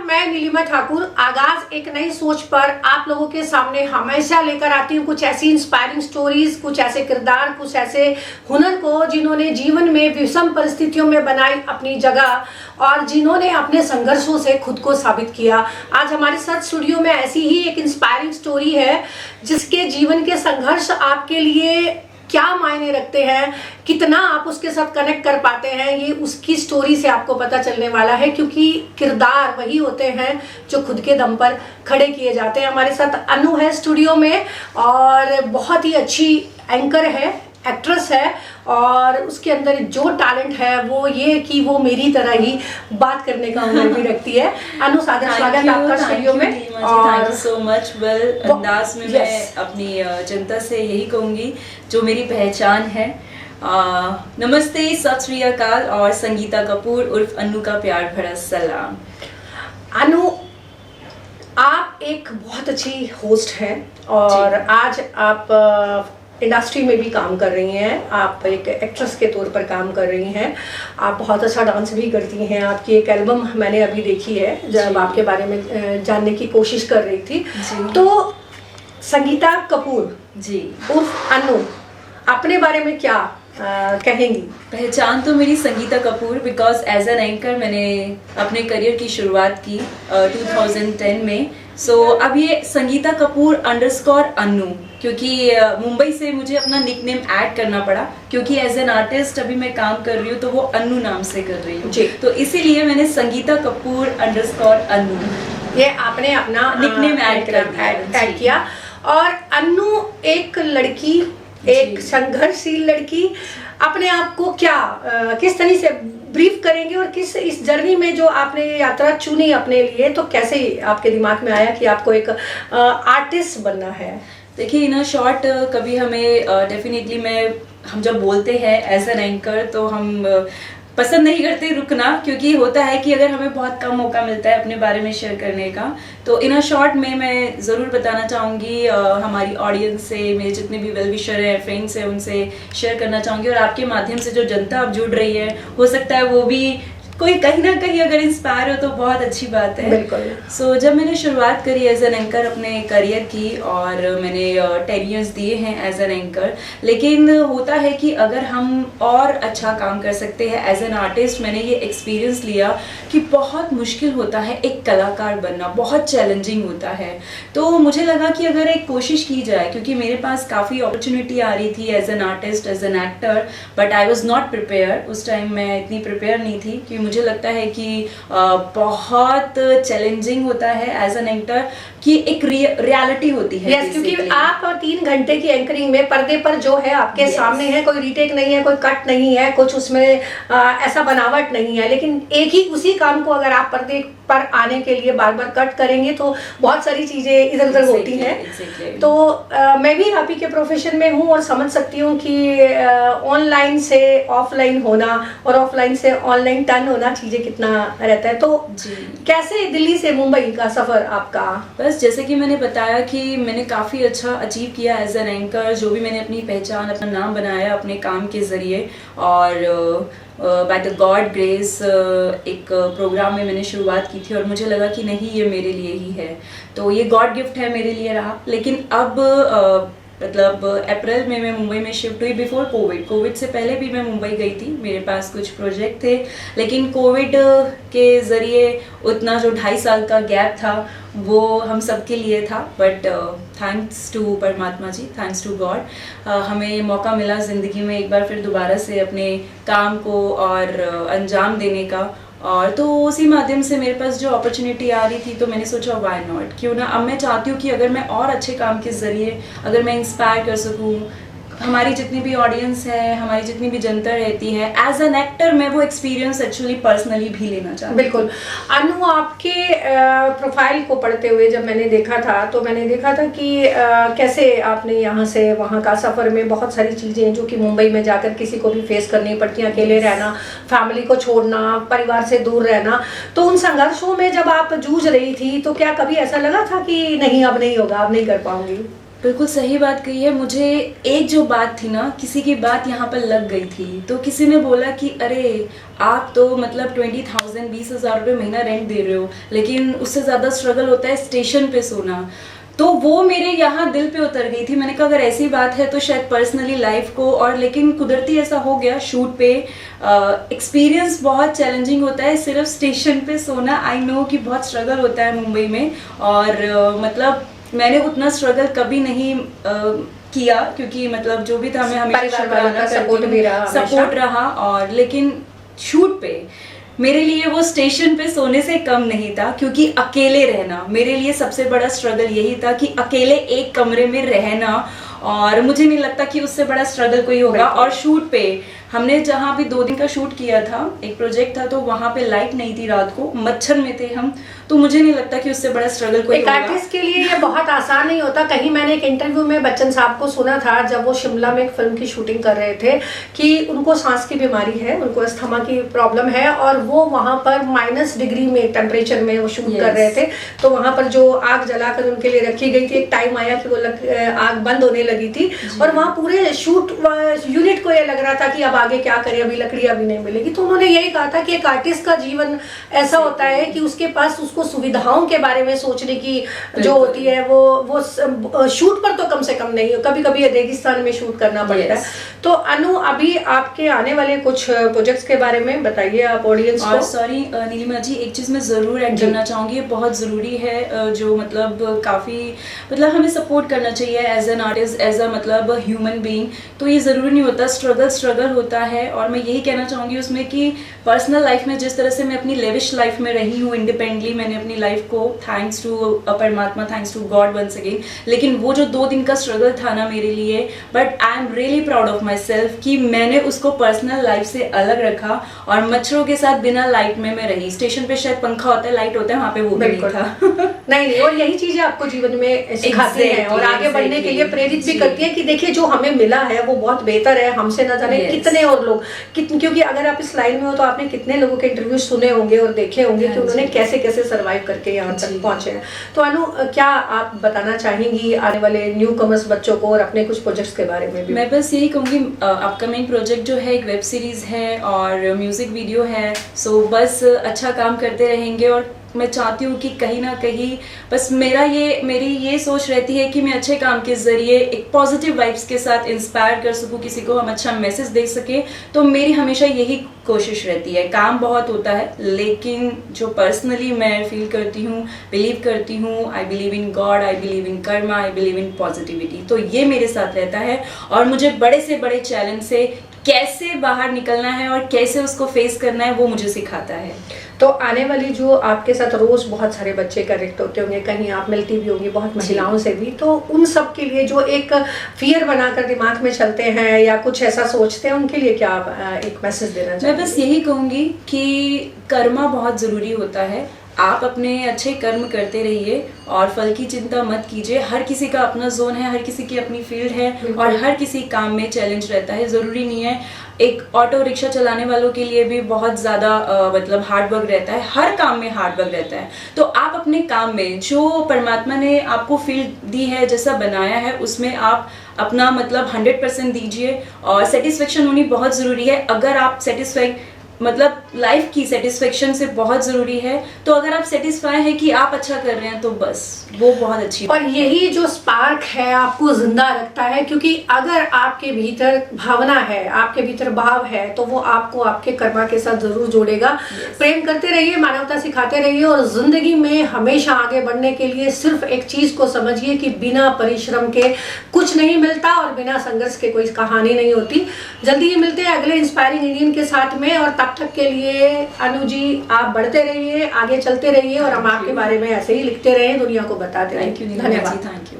मैं नीलिमा ठाकुर आगाज एक नई सोच पर आप लोगों के सामने हमेशा लेकर आती हूँ कुछ ऐसी इंस्पायरिंग स्टोरीज, कुछ ऐसे किरदार, कुछ ऐसे हुनर को जिन्होंने जीवन में विषम परिस्थितियों में बनाई अपनी जगह और जिन्होंने अपने संघर्षों से खुद को साबित किया। आज हमारे साथ स्टूडियो में ऐसी ही एक इंस्पायरिंग स्टोरी है जिसके जीवन के संघर्ष आपके लिए क्या मायने रखते हैं, कितना आप उसके साथ कनेक्ट कर पाते हैं, ये उसकी स्टोरी से आपको पता चलने वाला है। क्योंकि किरदार वही होते हैं जो खुद के दम पर खड़े किए जाते हैं। हमारे साथ अनु है स्टूडियो में और बहुत ही अच्छी एंकर है, एक्ट्रेस है और उसके अंदर जो टैलेंट है वो ये कि वो मेरी तरह ही बात करने का हुनर भी रखती है। अनु, सादर स्वागत आपका स्टूडियो में। Thank you so much. Well, अंदाज में मैं अपनी जनता से यही कहूँगी जो मेरी पहचान है। नमस्ते, सत श्री अकाल और संगीता कपूर उर्फ अनु का प्यार भरा सलाम। अनु, आप एक बहुत अच्छी होस्ट हैं और आज आप इंडस्ट्री में भी काम कर रही हैं। आप एक एक्ट्रेस के तौर पर काम कर रही हैं। आप बहुत अच्छा डांस भी करती हैं। आपकी एक एल्बम मैंने अभी देखी है जब आपके बारे में जानने की कोशिश कर रही थी। तो संगीता कपूर जी उर्फ अनु, अपने बारे में क्या कहेंगी? पहचान तो मेरी Sangeeta Kapoor, because as an anchor मैंने अपने करियर की शुरुआत की 2010 में। अब ये संगीता कपूर _ अनु, क्योंकि मुंबई से मुझे अपना निकनेम ऐड करना पड़ा क्योंकि एज एन आर्टिस्ट अभी मैं काम कर रही हूँ तो वो अनु नाम से कर रही हूँ, तो इसीलिए मैंने संगीता कपूर _ अनु ये आपने अपना निकनेम ऐड किया। और अनु एक लड़की, एक संघर्षशील लड़की, अपने आप को क्या किस तरह से ब्रीफ करेंगे और किस इस जर्नी में जो आपने यात्रा चुनी अपने लिए, तो कैसे आपके दिमाग में आया कि आपको एक आर्टिस्ट बनना है? देखिए, इन शॉर्ट कभी हमें डेफिनेटली हम जब बोलते हैं एज एन एंकर तो हम पसंद नहीं करते रुकना, क्योंकि होता है कि अगर हमें बहुत कम मौका मिलता है अपने बारे में शेयर करने का। तो इन शॉर्ट में मैं ज़रूर बताना चाहूँगी हमारी ऑडियंस से, मेरे जितने भी वेल विशर हैं, फ्रेंड्स हैं, उनसे शेयर करना चाहूँगी। और आपके माध्यम से जो जनता अब जुड़ रही है, हो सकता है वो भी कोई कहीं ना कहीं अगर इंस्पायर हो तो बहुत अच्छी बात है। बिल्कुल। जब मैंने शुरुआत करी एज एन एंकर अपने करियर की और मैंने 10 years दिए हैं एज एन एंकर, लेकिन होता है कि अगर हम और अच्छा काम कर सकते हैं एज एन आर्टिस्ट, मैंने ये एक्सपीरियंस लिया कि बहुत मुश्किल होता है एक कलाकार बनना, बहुत चैलेंजिंग होता है। तो मुझे लगा कि अगर एक कोशिश की जाए, क्योंकि मेरे पास काफ़ी अपॉर्चुनिटी आ रही थी as an artist, as an actor, but I was not prepare. उस टाइम मैं इतनी प्रिपेयर नहीं थी कि मुझे लगता है कि बहुत चैलेंजिंग होता है एज एन एंकर कि एक रियलिटी होती है। yes, क्योंकि आप 3 घंटे की एंकरिंग में पर्दे पर जो है आपके सामने है, कोई रीटेक नहीं है, कोई कट नहीं है, कुछ उसमें ऐसा बनावट नहीं है, लेकिन एक ही उसी काम को अगर आप पर्दे पर आने के लिए बार बार कट करेंगे तो बहुत सारी चीजें इधर उधर होती हैं। तो मैं भी आप ही के प्रोफेशन में हूँ और समझ सकती हूँ कि ऑनलाइन से ऑफलाइन होना और ऑफलाइन से ऑनलाइन टर्न होना, चीजें कितना रहता है। तो कैसे दिल्ली से मुंबई का सफर आपका? बस जैसे कि मैंने बताया कि मैंने काफ़ी अच्छा अचीव किया एज एन एंकर, जो भी मैंने अपनी पहचान, अपना नाम बनाया अपने काम के ज़रिए। और बाय द गॉड ग्रेस एक प्रोग्राम में मैंने शुरुआत की थी और मुझे लगा कि नहीं, ये मेरे लिए ही है, तो ये गॉड गिफ्ट है मेरे लिए रहा। लेकिन अब मतलब अप्रैल में मैं मुंबई में शिफ्ट हुई। बिफोर कोविड से पहले भी मैं मुंबई गई थी, मेरे पास कुछ प्रोजेक्ट थे, लेकिन कोविड के ज़रिए उतना जो 2.5 साल का गैप था वो हम सबके लिए था। बट थैंक्स टू परमात्मा जी, थैंक्स टू गॉड, हमें मौका मिला ज़िंदगी में एक बार फिर दोबारा से अपने काम को और अंजाम देने का। और तो उसी माध्यम से मेरे पास जो अपॉर्चुनिटी आ रही थी तो मैंने सोचा व्हाई नॉट, क्यों ना। अब मैं चाहती हूँ कि अगर मैं और अच्छे काम के ज़रिए अगर मैं इंस्पायर कर सकूँ हमारी जितनी भी ऑडियंस है, हमारी जितनी भी जनता रहती है, एज एन एक्टर मैं वो एक्सपीरियंस एक्चुअली पर्सनली भी लेना चाहती हूँ। बिल्कुल। अनु, आपके प्रोफाइल को पढ़ते हुए जब मैंने देखा था तो मैंने देखा था कि कैसे आपने यहाँ से वहाँ का सफ़र में बहुत सारी चीज़ें जो कि मुंबई में जाकर किसी को भी फेस करनी पड़ती हैं, अकेले रहना, फैमिली को छोड़ना, परिवार से दूर रहना, तो उन संघर्षों में जब आप जूझ रही थी तो क्या कभी ऐसा लगा था कि नहीं अब नहीं होगा, अब नहीं कर पाऊंगी? बिल्कुल सही बात कही है। मुझे एक जो बात थी ना, किसी की बात यहाँ पर लग गई थी, तो किसी ने बोला कि अरे आप तो मतलब 20,000 20,000 रुपये महीना रेंट दे रहे हो, लेकिन उससे ज़्यादा स्ट्रगल होता है स्टेशन पे सोना। तो वो मेरे यहाँ दिल पे उतर गई थी। मैंने कहा अगर ऐसी बात है तो शायद पर्सनली लाइफ को, और लेकिन कुदरती ऐसा हो गया शूट पे। एक्सपीरियंस बहुत चैलेंजिंग होता है, सिर्फ स्टेशन पे सोना। आई नो कि बहुत स्ट्रगल होता है मुंबई में, और मतलब मैंने उतना स्ट्रगल कभी नहीं किया, क्योंकि मतलब जो भी था मैं हमेशा सपोर्ट रहा। और लेकिन शूट पे मेरे लिए वो स्टेशन पे सोने से कम नहीं था, क्योंकि अकेले रहना मेरे लिए सबसे बड़ा स्ट्रगल यही था कि अकेले एक कमरे में रहना, और मुझे नहीं लगता कि उससे बड़ा स्ट्रगल कोई होगा। और शूट पे हमने जहाँ भी 2 दिन का शूट किया था, एक प्रोजेक्ट था, तो वहाँ पे लाइट नहीं थी, रात को मच्छर में थे हम, तो मुझे नहीं लगता कि उससे बड़ा स्ट्रगल कोई होगा। एक आर्टिस्ट के लिए ये बहुत आसान नहीं होता। कहीं मैंने एक इंटरव्यू में बच्चन साहब को सुना था, जब वो शिमला में एक फिल्म की शूटिंग कर रहे थे, कि उनको सांस की बीमारी है, उनको अस्थमा की प्रॉब्लम है, और वो वहाँ पर -डिग्री में टेम्परेचर में वो शूट कर रहे थे। तो वहाँ पर जो आग जलाकर उनके लिए रखी गई थी, एक टाइम आया कि वो आग बंद होने लगी थी, और वहाँ पूरे शूट यूनिट को ये लग रहा था कि अब आगे क्या करें, अभी लकड़ी अभी नहीं मिलेगी। तो उन्होंने यही कहा था कि एक आर्टिस्ट का जीवन ऐसा होता है कि उसके पास उसको सुविधाओं के बारे में सोचने की जो होती है, वो शूट पर तो कम से कम नहीं, कभी कभी रेगिस्तान में शूट करना पड़ता है। तो अनु, अभी आपके आने वाले कुछ प्रोजेक्ट्स के बारे में बताइए आप ऑडियंस को। सॉरी नीलिमा जी, एक चीज़ मैं ज़रूर ऐड करना चाहूँगी, बहुत ज़रूरी है, जो मतलब काफ़ी मतलब हमें सपोर्ट करना चाहिए as an artist, as a मतलब ह्यूमन बीइंग। तो ये ज़रूरी नहीं होता, स्ट्रगल होता है। और मैं यही कहना चाहूँगी उसमें कि पर्सनल लाइफ में जिस तरह से मैं अपनी लेविश लाइफ में रही हूँ, इंडिपेंडेंटली मैंने अपनी लाइफ को, थैंक्स टू परमात्मा, thanks to God once again, लेकिन वो जो 2 दिन का स्ट्रगल था ना मेरे लिए, but I am really proud of my self कि मैंने उसको पर्सनल लाइफ से अलग रखा, और मच्छरों के साथ बिना लाइट में मैं रही। स्टेशन पे शायद पंखा होता है, लाइट होता है, वहाँ पे वो भी नहीं था। नहीं, और यही चीजें आपको जीवन में सिखाती हैं और आगे बढ़ने के लिए प्रेरित भी करती हैं कि देखिए जो हमें मिला है वो बहुत बेहतर है, हमसे न जाने कितने और लोग क्योंकि अगर आप इस लाइन में हो तो आपने कितने लोगों के इंटरव्यू सुने होंगे और देखे होंगे कि उन्होंने कैसे कैसे सरवाइव करके यहाँ तक पहुंचे हैं। तो अनु, क्या आप बताना चाहेंगी आने वाले न्यू कमर्स बच्चों को और अपने कुछ प्रोजेक्ट्स के बारे में भी? मैं बस यही कहूँगी, अपकमिंग प्रोजेक्ट जो है एक वेब सीरीज है और म्यूजिक वीडियो है, सो बस अच्छा काम करते रहेंगे। और मैं चाहती हूँ कि कहीं ना कहीं बस मेरी ये सोच रहती है कि मैं अच्छे काम के ज़रिए एक पॉजिटिव वाइब्स के साथ इंस्पायर कर सकूँ किसी को, हम अच्छा मैसेज दे सके। तो मेरी हमेशा यही कोशिश रहती है। काम बहुत होता है, लेकिन जो पर्सनली मैं फील करती हूँ, बिलीव करती हूँ, I believe in God, I believe in Karma, I believe in positivity, तो ये मेरे साथ रहता है। और मुझे बड़े से बड़े चैलेंज से कैसे बाहर निकलना है और कैसे उसको फेस करना है, वो मुझे सिखाता है। तो आने वाली जो आपके साथ रोज बहुत सारे बच्चे कनेक्ट होते होंगे, कहीं आप मिलती भी होंगी बहुत महिलाओं से भी, तो उन सब के लिए जो एक फियर बनाकर दिमाग में चलते हैं या कुछ ऐसा सोचते हैं, उनके लिए क्या आप एक मैसेज देना चाहेंगे? मैं बस यही कहूँगी कि कर्मा बहुत ज़रूरी होता है। आप अपने अच्छे कर्म करते रहिए और फल की चिंता मत कीजिए। हर किसी का अपना जोन है, हर किसी की अपनी फील्ड है, और हर किसी काम में चैलेंज रहता है। ज़रूरी नहीं है, एक ऑटो रिक्शा चलाने वालों के लिए भी बहुत ज़्यादा मतलब हार्ड वर्क रहता है, हर काम में हार्ड वर्क रहता है। तो आप अपने काम में जो परमात्मा ने आपको फील्ड दी है, जैसा बनाया है, उसमें आप अपना मतलब 100% दीजिए। और सेटिस्फेक्शन होनी बहुत ज़रूरी है। अगर आप मतलब लाइफ की सेटिस्फेक्शन से बहुत ज़रूरी है, तो अगर आप सेटिस्फाई है कि आप अच्छा कर रहे हैं तो बस वो बहुत अच्छी। और यही जो स्पार्क है आपको जिंदा रखता है, क्योंकि अगर आपके भीतर भावना है, आपके भीतर भाव है, तो वो आपको आपके कर्मा के साथ जरूर जोड़ेगा। प्रेम करते रहिए, मानवता सिखाते रहिए, और जिंदगी में हमेशा आगे बढ़ने के लिए सिर्फ एक चीज को समझिए कि बिना परिश्रम के कुछ नहीं मिलता और बिना संघर्ष के कोई कहानी नहीं होती। जल्दी ही मिलते हैं अगले इंस्पायरिंग इंडियन के साथ में, और तब तक के लिए अनु जी आप बढ़ते रहिए, आगे चलते रहिए, और हम आपके बारे में ऐसे ही लिखते रहे, दुनिया को बताते रहे। धन्यवाद। Thank you.